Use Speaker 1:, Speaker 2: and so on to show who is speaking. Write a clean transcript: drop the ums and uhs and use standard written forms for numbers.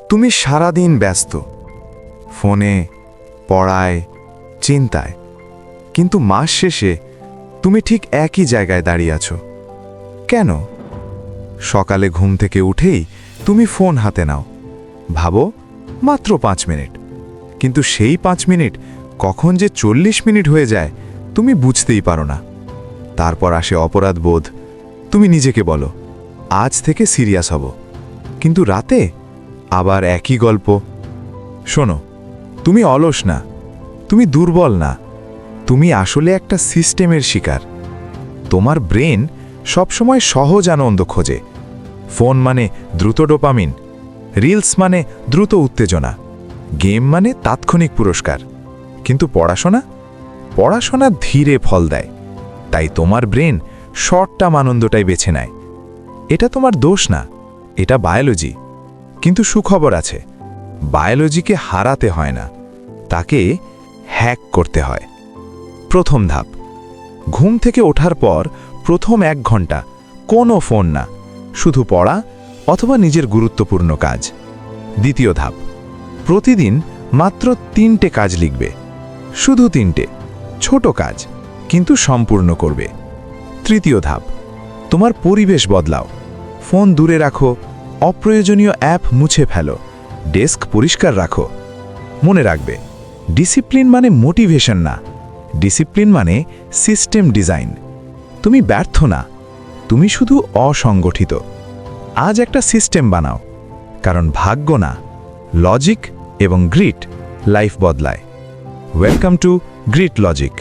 Speaker 1: তুমি সারাদিন ব্যস্ত, ফোনে, পড়ায়, চিন্তায়, কিন্তু মাস শেষে তুমি ঠিক একই জায়গায় দাঁড়িয়ে আছো। কেন? সকালে ঘুম থেকে উঠেই তুমি ফোন হাতে নাও, ভাবো মাত্র 5 মিনিট, কিন্তু সেই 5 মিনিট কখন যে 40 মিনিট হয়ে যায় তুমি বুঝতেই পারো না। তারপর আসে অপরাধ বোধ, তুমি নিজেকে বলো আজ থেকে সিরিয়াস হব, কিন্তু রাতে আবার একই গল্প। শোনো, তুমি অলস না, তুমি দুর্বল না, তুমি আসলে একটা সিস্টেমের শিকার। তোমার ব্রেন সবসময় সহজ আনন্দ খোঁজে। ফোন মানে দ্রুত ডোপামিন, রিলস মানে দ্রুত উত্তেজনা, গেম মানে তাৎক্ষণিক পুরস্কার। কিন্তু পড়াশোনা ধীরে ফল দেয়। তাই তোমার ব্রেন শর্ট টার্ম আনন্দটাই বেছে নেয়। এটা তোমার দোষ না, এটা বায়োলজি। কিন্তু সুখবর আছে, বায়োলজিকে হারাতে হয় না, তাকে হ্যাক করতে হয়। প্রথম ধাপ, ঘুম থেকে ওঠার পর প্রথম 1 ঘন্টা কোনো ফোন না, শুধু পড়া অথবা নিজের গুরুত্বপূর্ণ কাজ। দ্বিতীয় ধাপ, প্রতিদিন মাত্র 3টে কাজ লিখবে, শুধু 3টে, ছোট কাজ কিন্তু সম্পূর্ণ করবে। তৃতীয় ধাপ, তোমার পরিবেশ বদলাও, ফোন দূরে রাখো, অপ্রয়োজনীয় অ্যাপ মুছে ফেলো, ডেস্ক পরিষ্কার রাখো। মনে রাখবে, ডিসিপ্লিন মানে মোটিভেশন না, ডিসিপ্লিন মানে সিস্টেম ডিজাইন। তুমি ব্যর্থ না, তুমি শুধু অসংগঠিত। আজ একটা সিস্টেম বানাও, কারণ ভাগ্য না, লজিক এবং গ্রিট লাইফ বদলায়। Welcome to grit logic.